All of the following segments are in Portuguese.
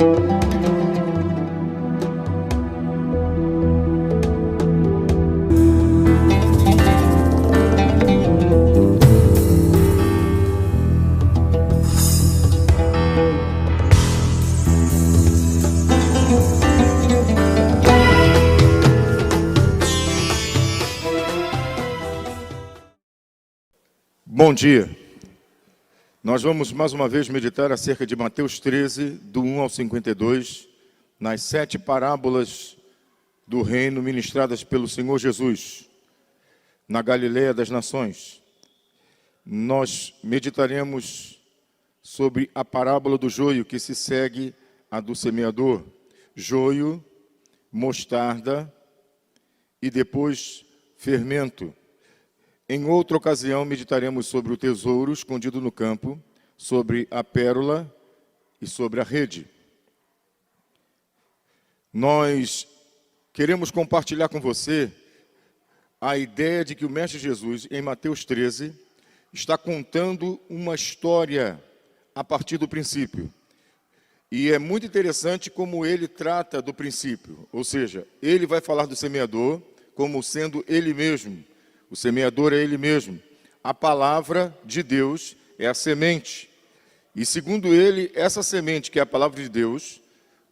Bom dia. Nós vamos mais uma vez meditar acerca de Mateus 13, do 1 ao 52, nas 7 parábolas do reino ministradas pelo Senhor Jesus, na Galileia das Nações. Nós meditaremos sobre a parábola do joio, que se segue à do semeador. Joio, mostarda e depois fermento. Em outra ocasião, meditaremos sobre o tesouro escondido no campo, sobre a pérola e sobre a rede. Nós queremos compartilhar com você a ideia de que o Mestre Jesus, em Mateus 13, está contando uma história a partir do princípio. E é muito interessante como ele trata do princípio, ou seja, ele vai falar do semeador como sendo ele mesmo. O semeador é ele mesmo. A palavra de Deus é a semente. E segundo ele, essa semente, que é a palavra de Deus,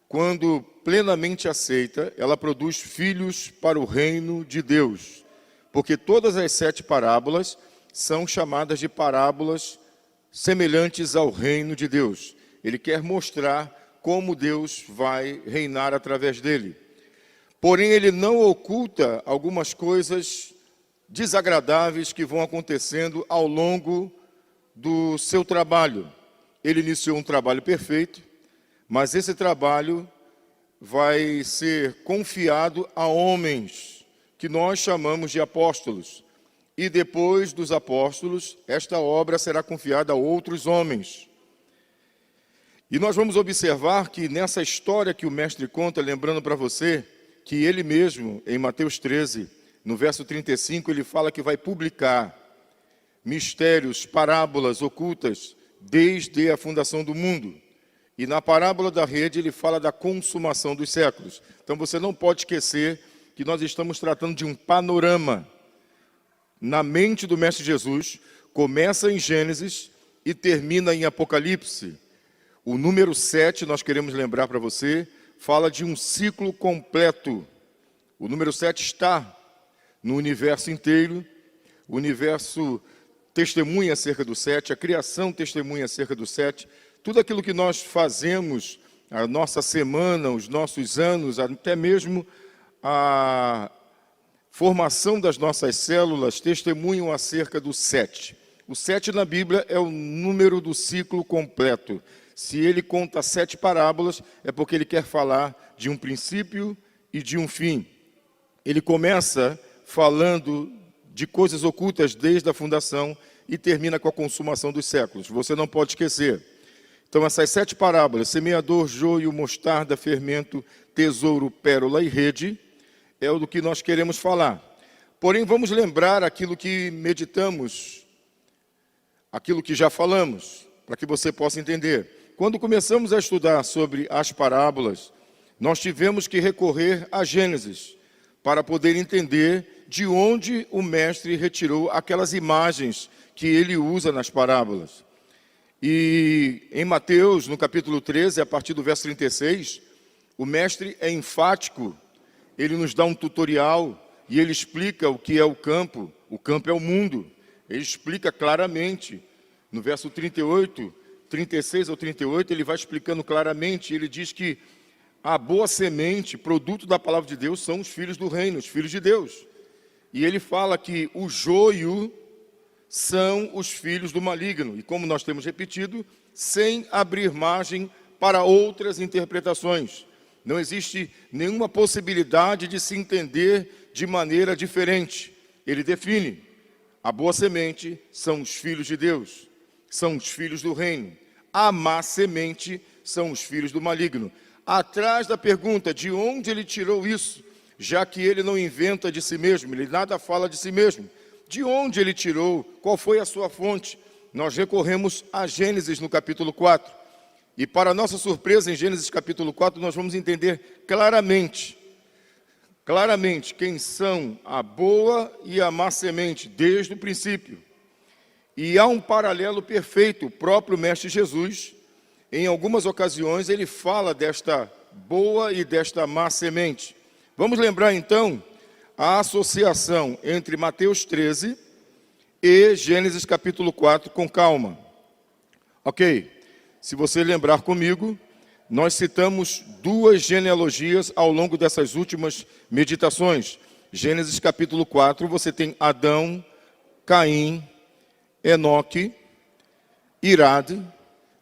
quando plenamente aceita, ela produz filhos para o reino de Deus. Porque todas as 7 parábolas são chamadas de parábolas semelhantes ao reino de Deus. Ele quer mostrar como Deus vai reinar através dele. Porém, ele não oculta algumas coisas desagradáveis que vão acontecendo ao longo do seu trabalho. Ele iniciou um trabalho perfeito, mas esse trabalho vai ser confiado a homens, que nós chamamos de apóstolos. E depois dos apóstolos, esta obra será confiada a outros homens. E nós vamos observar que nessa história que o mestre conta, lembrando para você, que ele mesmo, em Mateus 13, no verso 35, ele fala que vai publicar mistérios, parábolas ocultas desde a fundação do mundo. E na parábola da rede, ele fala da consumação dos séculos. Então você não pode esquecer que nós estamos tratando de um panorama. Na mente do Mestre Jesus, começa em Gênesis e termina em Apocalipse. O número 7, nós queremos lembrar para você, fala de um ciclo completo. O número 7 está no universo inteiro. O universo testemunha acerca do 7, a criação testemunha acerca do 7. Tudo aquilo que nós fazemos, a nossa semana, os nossos anos, até mesmo a formação das nossas células, testemunham acerca do 7. O 7 na Bíblia é o número do ciclo completo. Se ele conta 7 parábolas, é porque ele quer falar de um princípio e de um fim. Ele começa falando de coisas ocultas desde a fundação e termina com a consumação dos séculos. Você não pode esquecer. Então, essas 7 parábolas, semeador, joio, mostarda, fermento, tesouro, pérola e rede, é o do que nós queremos falar. Porém, vamos lembrar aquilo que meditamos, aquilo que já falamos, para que você possa entender. Quando começamos a estudar sobre as parábolas, nós tivemos que recorrer a Gênesis, para poder entender de onde o mestre retirou aquelas imagens que ele usa nas parábolas. E em Mateus, no capítulo 13, a partir do verso 36, o mestre é enfático, ele nos dá um tutorial e ele explica o que é o campo é o mundo. Ele explica claramente, no verso 38, 36 ao 38, ele vai explicando claramente, ele diz que a boa semente, produto da palavra de Deus, são os filhos do reino, os filhos de Deus. E ele fala que o joio são os filhos do maligno. E como nós temos repetido, sem abrir margem para outras interpretações. Não existe nenhuma possibilidade de se entender de maneira diferente. Ele define: a boa semente são os filhos de Deus, são os filhos do reino. A má semente são os filhos do maligno. Atrás da pergunta de onde ele tirou isso, já que ele não inventa de si mesmo, ele nada fala de si mesmo. De onde ele tirou? Qual foi a sua fonte? Nós recorremos a Gênesis no capítulo 4. E para nossa surpresa, em Gênesis capítulo 4, nós vamos entender claramente quem são a boa e a má semente, desde o princípio. E há um paralelo perfeito, o próprio Mestre Jesus, em algumas ocasiões, ele fala desta boa e desta má semente. Vamos lembrar então a associação entre Mateus 13 e Gênesis capítulo 4 com calma. Ok, se você lembrar comigo, nós citamos duas genealogias ao longo dessas últimas meditações. Gênesis capítulo 4, você tem Adão, Caim, Enoque, Irade,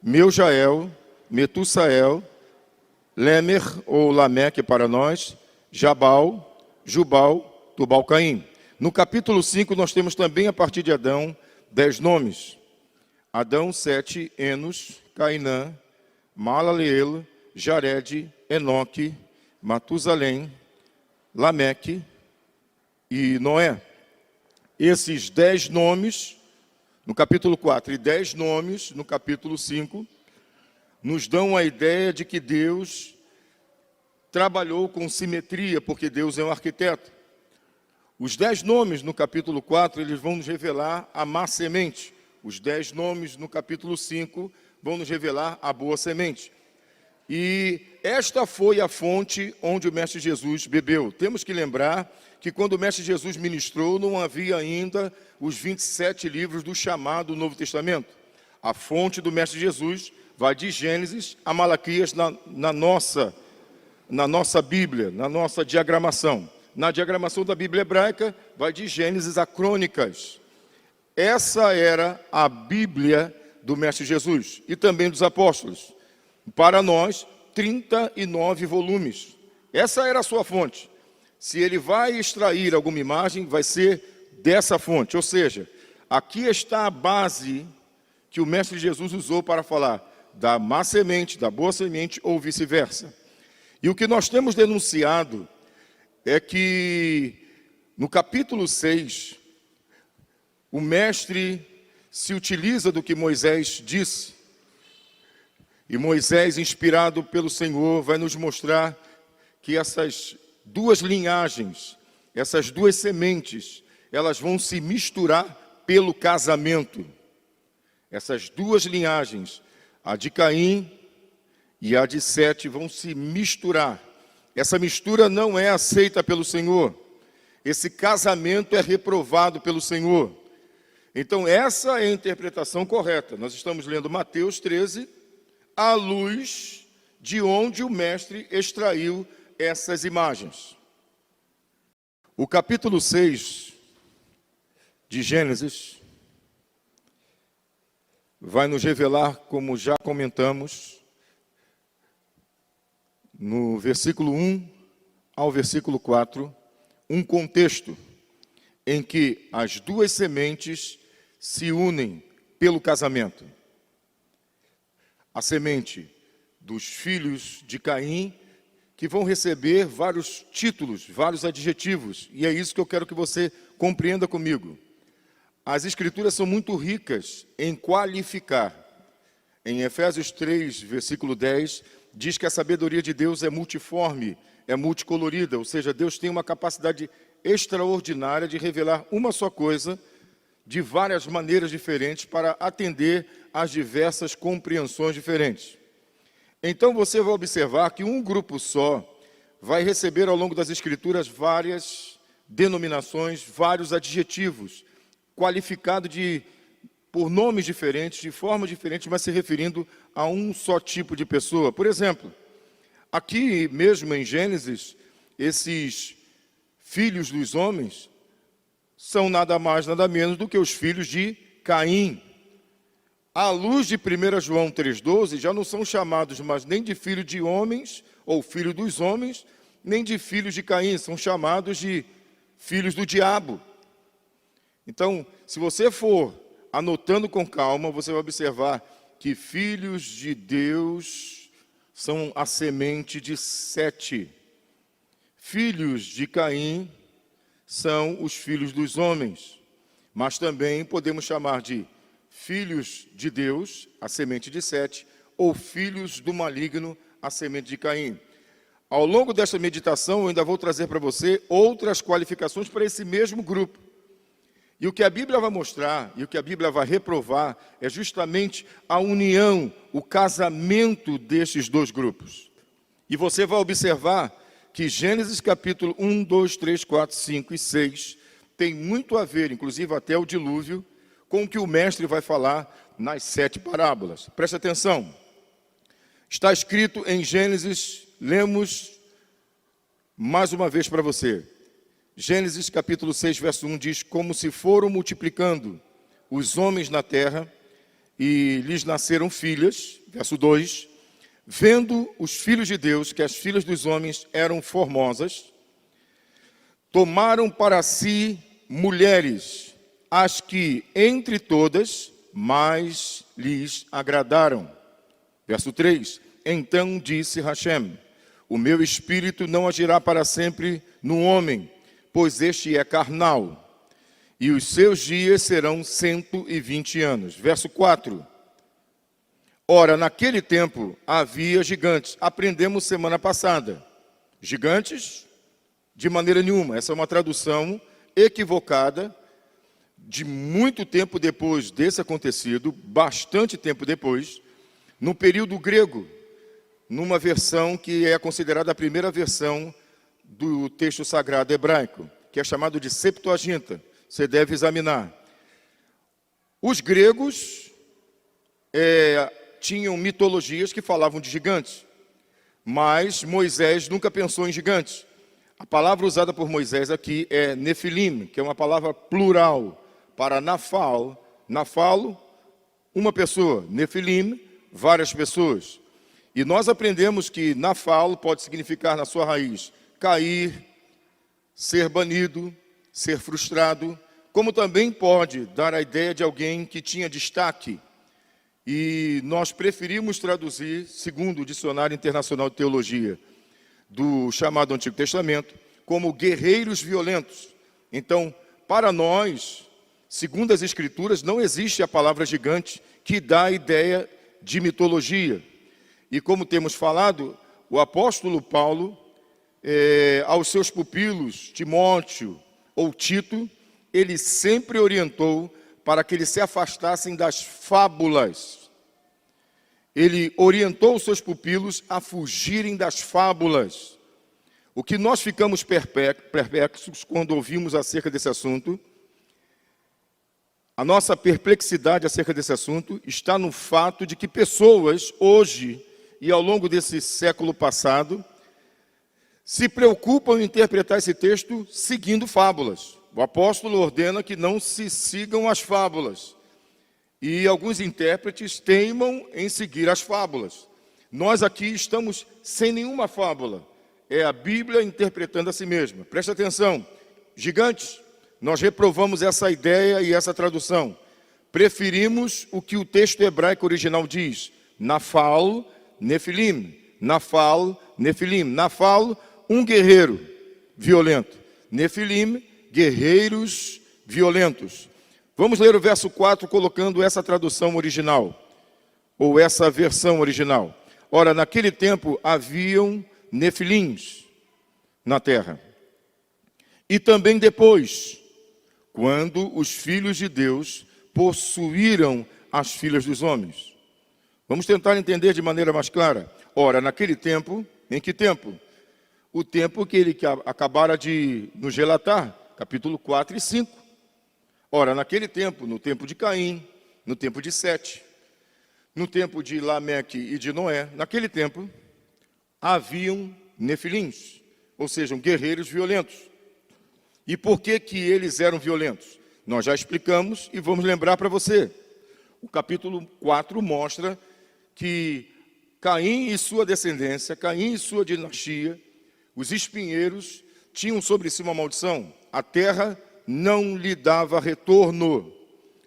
Meujael, Metussael, Lemer, ou Lameque para nós, Jabal, Jubal, Tubal-Caim. No capítulo 5, nós temos também, a partir de Adão, 10 nomes. Adão, 7, Enos, Cainã, Malaleel, Jared, Enoque, Matusalém, Lameque e Noé. Esses 10 nomes, no capítulo 4, e 10 nomes, no capítulo 5, nos dão a ideia de que Deus trabalhou com simetria, porque Deus é um arquiteto. Os 10 nomes no capítulo 4, eles vão nos revelar a má semente. Os 10 nomes no capítulo 5 vão nos revelar a boa semente. E esta foi a fonte onde o Mestre Jesus bebeu. Temos que lembrar que quando o Mestre Jesus ministrou, não havia ainda os 27 livros do chamado Novo Testamento. A fonte do Mestre Jesus vai de Gênesis a Malaquias na nossa Bíblia, na nossa diagramação. Na diagramação da Bíblia hebraica, vai de Gênesis a Crônicas. Essa era a Bíblia do Mestre Jesus e também dos apóstolos. Para nós, 39 volumes. Essa era a sua fonte. Se ele vai extrair alguma imagem, vai ser dessa fonte. Ou seja, aqui está a base que o Mestre Jesus usou para falar da má semente, da boa semente ou vice-versa. E o que nós temos denunciado é que no capítulo 6, o Mestre se utiliza do que Moisés disse. E Moisés, inspirado pelo Senhor, vai nos mostrar que essas duas linhagens, essas duas sementes, elas vão se misturar pelo casamento. Essas duas linhagens, a de Caim e a de Sete, vão se misturar. Essa mistura não é aceita pelo Senhor. Esse casamento é reprovado pelo Senhor. Então, essa é a interpretação correta. Nós estamos lendo Mateus 13, à luz de onde o Mestre extraiu essas imagens. O capítulo 6 de Gênesis vai nos revelar, como já comentamos, no versículo 1 ao versículo 4, um contexto em que as duas sementes se unem pelo casamento. A semente dos filhos de Caim, que vão receber vários títulos, vários adjetivos, e é isso que eu quero que você compreenda comigo. As Escrituras são muito ricas em qualificar. Em Efésios 3, versículo 10, diz que a sabedoria de Deus é multiforme, é multicolorida, ou seja, Deus tem uma capacidade extraordinária de revelar uma só coisa de várias maneiras diferentes para atender às diversas compreensões diferentes. Então você vai observar que um grupo só vai receber ao longo das Escrituras várias denominações, vários adjetivos, qualificado por nomes diferentes, de forma diferente, mas se referindo a um só tipo de pessoa. Por exemplo, aqui mesmo em Gênesis, esses filhos dos homens são nada mais, nada menos do que os filhos de Caim. À luz de 1 João 3,12, já não são chamados mais nem de filho de homens, ou filho dos homens, nem de filhos de Caim, são chamados de filhos do diabo. Então, se você for anotando com calma, você vai observar que filhos de Deus são a semente de Sete. Filhos de Caim são os filhos dos homens. Mas também podemos chamar de filhos de Deus, a semente de Sete, ou filhos do maligno, a semente de Caim. Ao longo desta meditação, eu ainda vou trazer para você outras qualificações para esse mesmo grupo. E o que a Bíblia vai mostrar, e o que a Bíblia vai reprovar, é justamente a união, o casamento desses dois grupos. E você vai observar que Gênesis capítulo 1, 2, 3, 4, 5 e 6 tem muito a ver, inclusive até o dilúvio, com o que o mestre vai falar nas 7 parábolas. Preste atenção. Está escrito em Gênesis, lemos mais uma vez para você. Gênesis capítulo 6, verso 1 diz: como se foram multiplicando os homens na terra, e lhes nasceram filhas. Verso 2, vendo os filhos de Deus que as filhas dos homens eram formosas, tomaram para si mulheres, as que entre todas mais lhes agradaram. Verso 3, então disse Hashem: o meu espírito não agirá para sempre no homem, pois este é carnal, e os seus dias serão 120 anos. Verso 4, ora, naquele tempo havia gigantes. Aprendemos semana passada. Gigantes? De maneira nenhuma. Essa é uma tradução equivocada de muito tempo depois desse acontecido, bastante tempo depois, no período grego, numa versão que é considerada a primeira versão do texto sagrado hebraico, que é chamado de Septuaginta. Você deve examinar. Os gregos tinham mitologias que falavam de gigantes, mas Moisés nunca pensou em gigantes. A palavra usada por Moisés aqui é Nefilim, que é uma palavra plural para Nafal. Nafal, uma pessoa. Nefilim, várias pessoas. E nós aprendemos que Nafal pode significar na sua raiz cair, ser banido, ser frustrado, como também pode dar a ideia de alguém que tinha destaque. E nós preferimos traduzir, segundo o Dicionário Internacional de Teologia, do chamado Antigo Testamento, como guerreiros violentos. Então, para nós, segundo as Escrituras, não existe a palavra gigante que dá a ideia de mitologia. E como temos falado, o apóstolo Paulo, aos seus pupilos, Timóteo ou Tito, ele sempre orientou para que eles se afastassem das fábulas. Ele orientou os seus pupilos a fugirem das fábulas. O que nós ficamos perplexos quando ouvimos acerca desse assunto, a nossa perplexidade acerca desse assunto está no fato de que pessoas, hoje e ao longo desse século passado, se preocupam em interpretar esse texto seguindo fábulas. O apóstolo ordena que não se sigam as fábulas. E alguns intérpretes teimam em seguir as fábulas. Nós aqui estamos sem nenhuma fábula. É a Bíblia interpretando a si mesma. Preste atenção. Gigantes, nós reprovamos essa ideia e essa tradução. Preferimos o que o texto hebraico original diz. Nafal, Nefilim. Nafal, Nefilim. Nafal, um guerreiro violento. Nefilim, guerreiros violentos. Vamos ler o verso 4 colocando essa tradução original, ou essa versão original. Ora, naquele tempo haviam nefilins na terra. E também depois, quando os filhos de Deus possuíram as filhas dos homens. Vamos tentar entender de maneira mais clara. Ora, naquele tempo, em que tempo? O tempo que ele acabara de nos relatar, capítulo 4 e 5. Ora, naquele tempo, no tempo de Caim, no tempo de Sete, no tempo de Lameque e de Noé, naquele tempo, haviam nefilins, ou seja, guerreiros violentos. E por que que eles eram violentos? Nós já explicamos e vamos lembrar para você. O capítulo 4 mostra que Caim e sua descendência, Caim e sua dinastia, os espinheiros, tinham sobre si uma maldição. A terra não lhe dava retorno.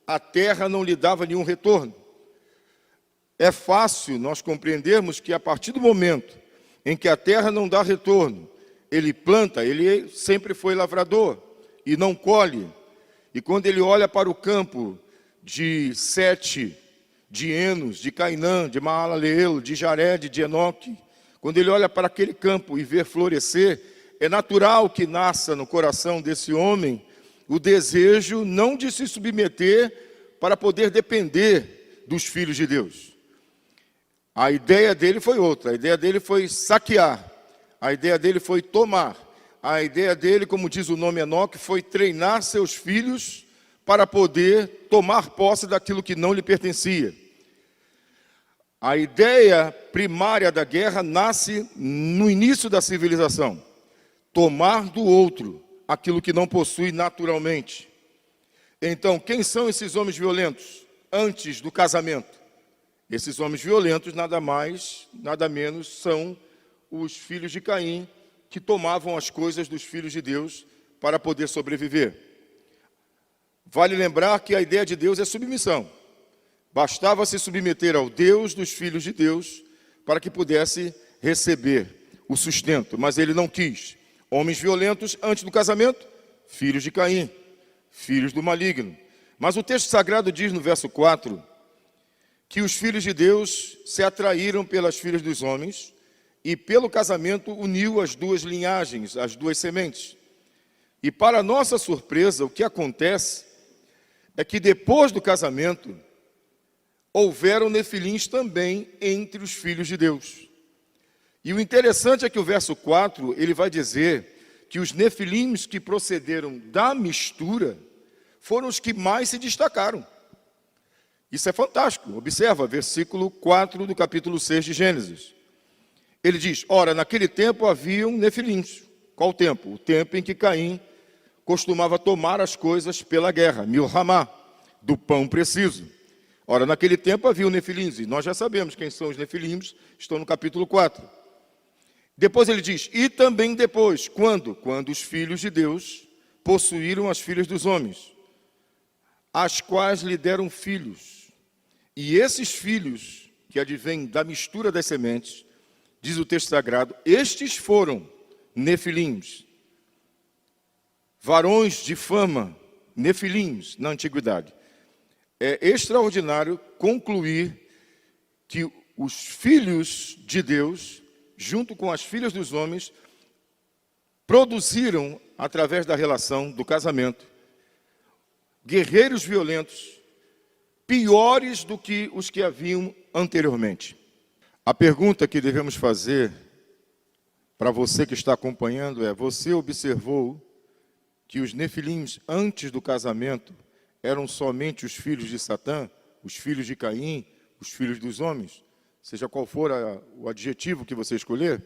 A terra não lhe dava nenhum retorno. É fácil nós compreendermos que a partir do momento em que a terra não dá retorno, ele planta, ele sempre foi lavrador e não colhe. E quando ele olha para o campo de Sete de Enos, de Cainã, de Maalaleel, de Jared, de Enoque, quando ele olha para aquele campo e vê florescer, é natural que nasça no coração desse homem o desejo não de se submeter para poder depender dos filhos de Deus. A ideia dele foi outra, a ideia dele foi saquear, a ideia dele foi tomar, a ideia dele, como diz o nome Enoque, foi treinar seus filhos para poder tomar posse daquilo que não lhe pertencia. A ideia primária da guerra nasce no início da civilização. Tomar do outro aquilo que não possui naturalmente. Então, quem são esses homens violentos antes do casamento? Esses homens violentos, nada mais, nada menos, são os filhos de Caim, que tomavam as coisas dos filhos de Deus para poder sobreviver. Vale lembrar que a ideia de Deus é submissão. Bastava se submeter ao Deus dos filhos de Deus para que pudesse receber o sustento, mas ele não quis. Homens violentos antes do casamento, filhos de Caim, filhos do maligno. Mas o texto sagrado diz no verso 4 que os filhos de Deus se atraíram pelas filhas dos homens e pelo casamento uniu as duas linhagens, as duas sementes. E para nossa surpresa, o que acontece é que depois do casamento houveram nefilins também entre os filhos de Deus. E o interessante é que o verso 4, ele vai dizer que os nefilins que procederam da mistura foram os que mais se destacaram. Isso é fantástico. Observa, versículo 4 do capítulo 6 de Gênesis. Ele diz, ora, naquele tempo haviam nefilins. Qual tempo? O tempo em que Caim costumava tomar as coisas pela guerra, milhamá, do pão preciso. Ora, naquele tempo havia o nefilins, e nós já sabemos quem são os nefilins, estão no capítulo 4. Depois ele diz, e também depois, quando? Quando os filhos de Deus possuíram as filhas dos homens, as quais lhe deram filhos. E esses filhos, que advêm da mistura das sementes, diz o texto sagrado, estes foram nefilins, varões de fama, nefilins na antiguidade. É extraordinário concluir que os filhos de Deus, junto com as filhas dos homens, produziram, através da relação do casamento, guerreiros violentos, piores do que os que haviam anteriormente. A pergunta que devemos fazer para você que está acompanhando é, você observou que os nefilins antes do casamento eram somente os filhos de Satã, os filhos de Caim, os filhos dos homens, seja qual for o adjetivo que você escolher?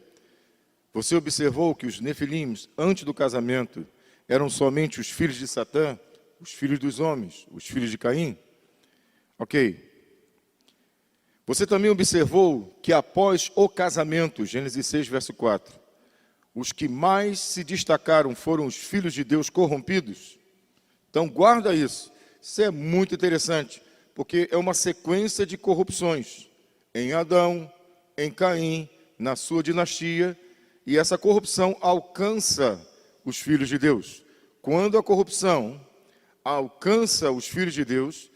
Você observou que os nefilins antes do casamento eram somente os filhos de Satã, os filhos dos homens, os filhos de Caim? Ok. Você também observou que após o casamento, Gênesis 6, verso 4, os que mais se destacaram foram os filhos de Deus corrompidos? Então guarda isso. Isso é muito interessante, porque é uma sequência de corrupções em Adão, em Caim, na sua dinastia, e essa corrupção alcança os filhos de Deus. Quando a corrupção alcança os filhos de Deus,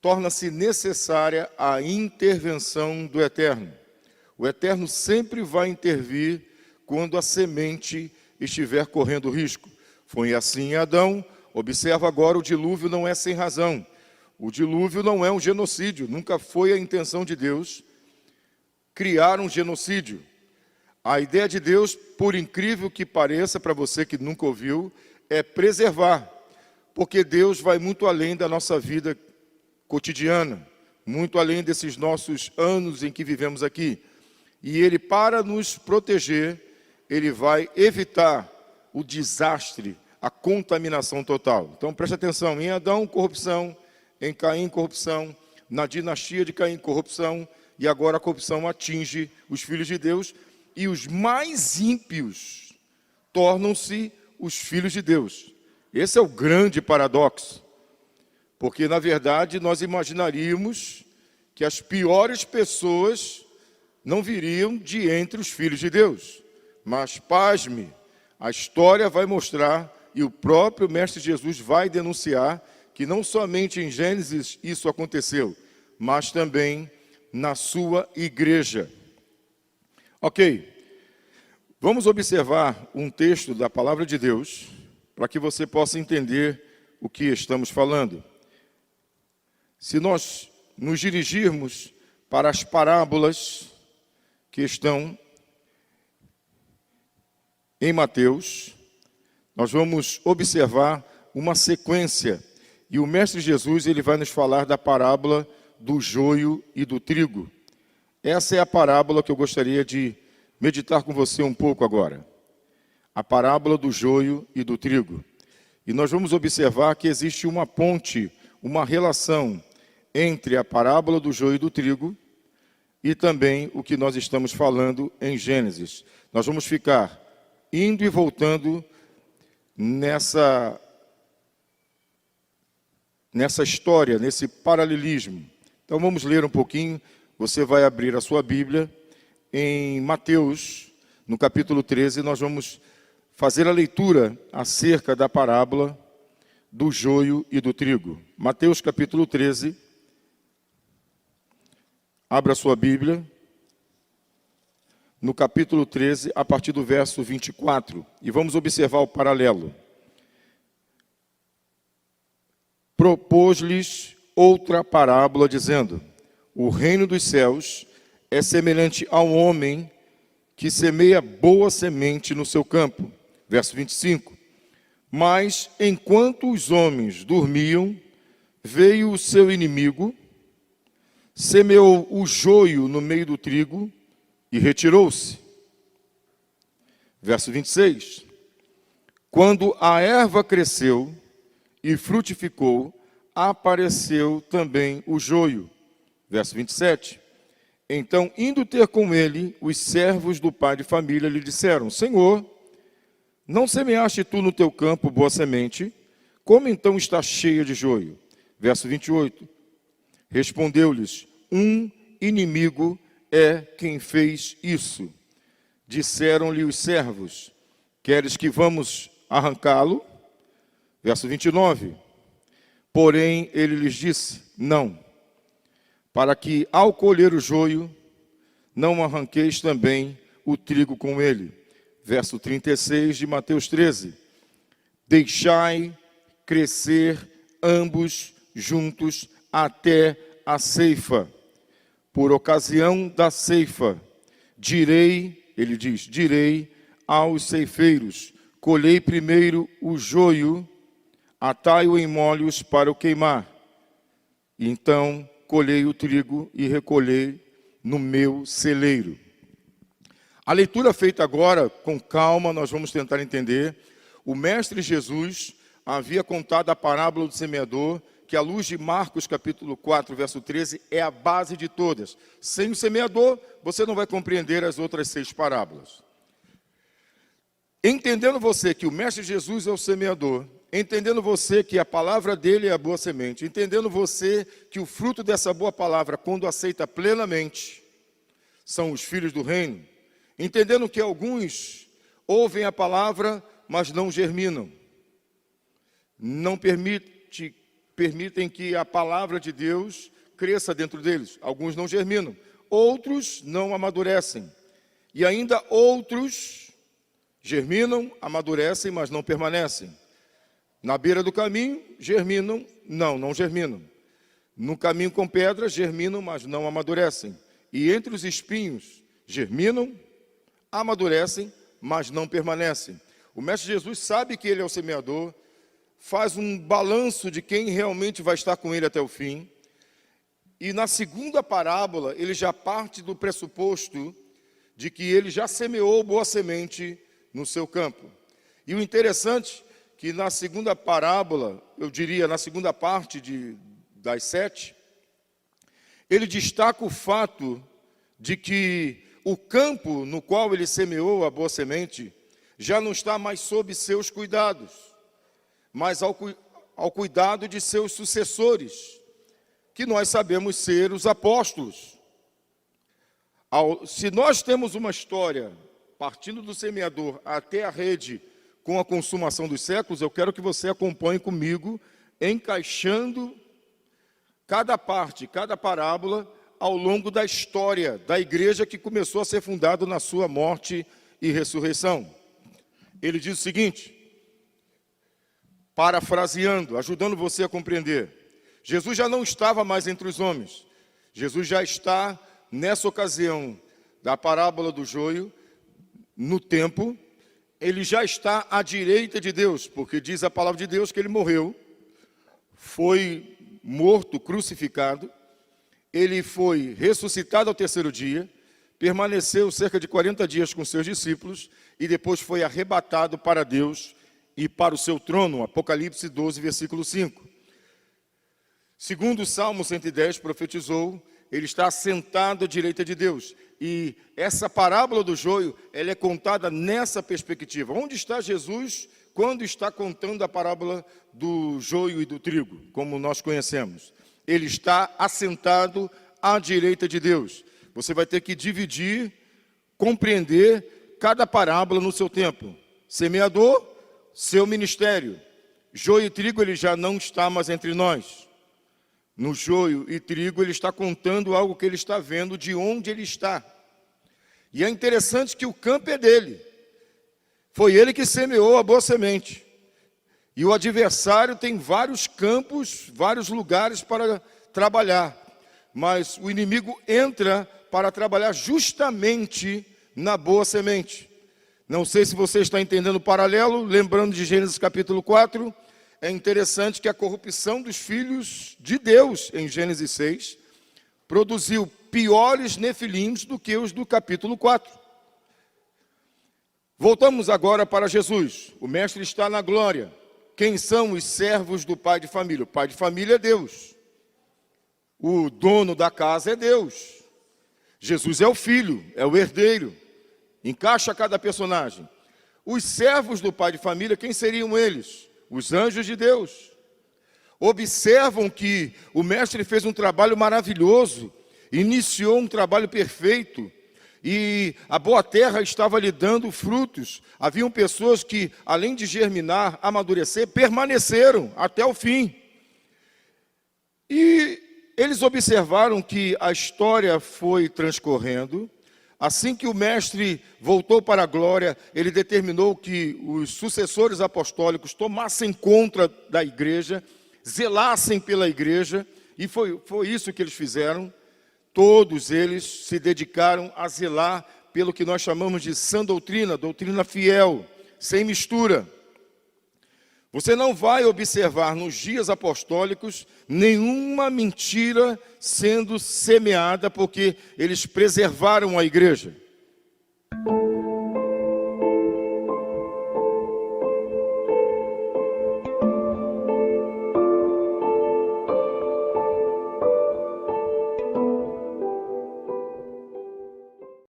torna-se necessária a intervenção do Eterno. O Eterno sempre vai intervir quando a semente estiver correndo risco. Foi assim em Adão. Observa agora, o dilúvio não é sem razão. O dilúvio não é um genocídio. Nunca foi a intenção de Deus criar um genocídio. A ideia de Deus, por incrível que pareça para você que nunca ouviu, é preservar. Porque Deus vai muito além da nossa vida cotidiana, muito além desses nossos anos em que vivemos aqui. E Ele, para nos proteger, Ele vai evitar o desastre, a contaminação total. Então preste atenção, em Adão, corrupção, em Caim, corrupção, na dinastia de Caim, corrupção, e agora a corrupção atinge os filhos de Deus, e os mais ímpios tornam-se os filhos de Deus. Esse é o grande paradoxo, porque na verdade nós imaginaríamos que as piores pessoas não viriam de entre os filhos de Deus, mas pasme, a história vai mostrar, e o próprio Mestre Jesus vai denunciar, que não somente em Gênesis isso aconteceu, mas também na sua igreja. Ok, vamos observar um texto da palavra de Deus, para que você possa entender o que estamos falando. Se nós nos dirigirmos para as parábolas que estão em Mateus, nós vamos observar uma sequência. E o Mestre Jesus, ele vai nos falar da parábola do joio e do trigo. Essa é a parábola que eu gostaria de meditar com você um pouco agora. A parábola do joio e do trigo. E nós vamos observar que existe uma ponte, uma relação entre a parábola do joio e do trigo e também o que nós estamos falando em Gênesis. Nós vamos ficar indo e voltando nessa história, nesse paralelismo. Então vamos ler um pouquinho. Você vai abrir a sua Bíblia em Mateus, no capítulo 13, nós vamos fazer a leitura acerca da parábola do joio e do trigo. Mateus capítulo 13. Abra a sua Bíblia. No capítulo 13, a partir do verso 24. E vamos observar o paralelo. Propôs-lhes outra parábola, dizendo: o reino dos céus é semelhante ao homem que semeia boa semente no seu campo. Verso 25. Mas, enquanto os homens dormiam, veio o seu inimigo, semeou o joio no meio do trigo e retirou-se. Verso 26. Quando a erva cresceu e frutificou, apareceu também o joio. Verso 27. Então, indo ter com ele, os servos do pai de família lhe disseram: Senhor, não semeaste tu no teu campo boa semente? Como então está cheia de joio? Verso 28. Respondeu-lhes: um inimigo é quem fez isso. Disseram-lhe os servos: queres que vamos arrancá-lo? Verso 29. Porém, ele lhes disse: não, para que ao colher o joio, não arranqueis também o trigo com ele. Verso 36 de Mateus 13. Deixai crescer ambos juntos até a ceifa. Por ocasião da ceifa, direi, ele diz, direi aos ceifeiros: colhei primeiro o joio, atai-o em molhos para o queimar. Então colhei o trigo e recolhei no meu celeiro. A leitura feita agora, com calma, nós vamos tentar entender. O Mestre Jesus havia contado a parábola do semeador, que à luz de Marcos capítulo 4, verso 13, é a base de todas. Sem o semeador, você não vai compreender as outras 6 parábolas. Entendendo você que o Mestre Jesus é o semeador, entendendo você que a palavra dele é a boa semente, entendendo você que o fruto dessa boa palavra, quando aceita plenamente, são os filhos do reino, entendendo que alguns ouvem a palavra, mas não germinam, não permitem que a palavra de Deus cresça dentro deles. Alguns não germinam, outros não amadurecem, e ainda outros germinam, amadurecem, mas não permanecem. Na beira do caminho, germinam, não germinam. No caminho com pedras, germinam, mas não amadurecem. E entre os espinhos, germinam, amadurecem, mas não permanecem. O Mestre Jesus sabe que ele é o semeador, faz um balanço de quem realmente vai estar com ele até o fim. E na segunda parábola, ele já parte do pressuposto de que ele já semeou boa semente no seu campo. E o interessante é que na segunda parábola, eu diria na segunda parte das 7, ele destaca o fato de que o campo no qual ele semeou a boa semente já não está mais sob seus cuidados, mas ao cuidado de seus sucessores, que nós sabemos ser os apóstolos. Se nós temos uma história partindo do semeador até a rede com a consumação dos séculos, eu quero que você acompanhe comigo, encaixando cada parte, cada parábola, ao longo da história da igreja que começou a ser fundada na sua morte e ressurreição. Ele diz o seguinte, parafraseando, ajudando você a compreender. Jesus já não estava mais entre os homens. Jesus já está, nessa ocasião da parábola do joio, no templo. Ele já está à direita de Deus, porque diz a palavra de Deus que ele morreu, foi morto, crucificado, ele foi ressuscitado ao terceiro dia, permaneceu cerca de 40 dias com seus discípulos e depois foi arrebatado para Deus e para o seu trono. Apocalipse 12, versículo 5. Segundo o Salmo 110 profetizou, ele está assentado à direita de Deus. E essa parábola do joio, ela é contada nessa perspectiva. Onde está Jesus quando está contando a parábola do joio e do trigo, como nós conhecemos? Ele está assentado à direita de Deus. Você vai ter que dividir, compreender cada parábola no seu tempo. Semeador, seu ministério. Joio e trigo, ele já não está mais entre nós. No joio e trigo, ele está contando algo que ele está vendo, de onde ele está. E é interessante que o campo é dele. Foi ele que semeou a boa semente. E o adversário tem vários campos, vários lugares para trabalhar. Mas o inimigo entra para trabalhar justamente na boa semente. Não sei se você está entendendo o paralelo, lembrando de Gênesis capítulo 4, é interessante que a corrupção dos filhos de Deus, em Gênesis 6, produziu piores nefilims do que os do capítulo 4. Voltamos agora para Jesus. O mestre está na glória. Quem são os servos do pai de família? O pai de família é Deus. O dono da casa é Deus. Jesus é o filho, é o herdeiro. Encaixa cada personagem. Os servos do pai de família, quem seriam eles? Os anjos de Deus. Observam que o mestre fez um trabalho maravilhoso, iniciou um trabalho perfeito, e a boa terra estava lhe dando frutos. Haviam pessoas que, além de germinar, amadurecer, permaneceram até o fim. E eles observaram que a história foi transcorrendo. Assim que o mestre voltou para a glória, ele determinou que os sucessores apostólicos tomassem conta da igreja, zelassem pela igreja, e foi isso que eles fizeram. Todos eles se dedicaram a zelar pelo que nós chamamos de sã doutrina, doutrina fiel, sem mistura. Você não vai observar nos dias apostólicos nenhuma mentira sendo semeada, porque eles preservaram a igreja.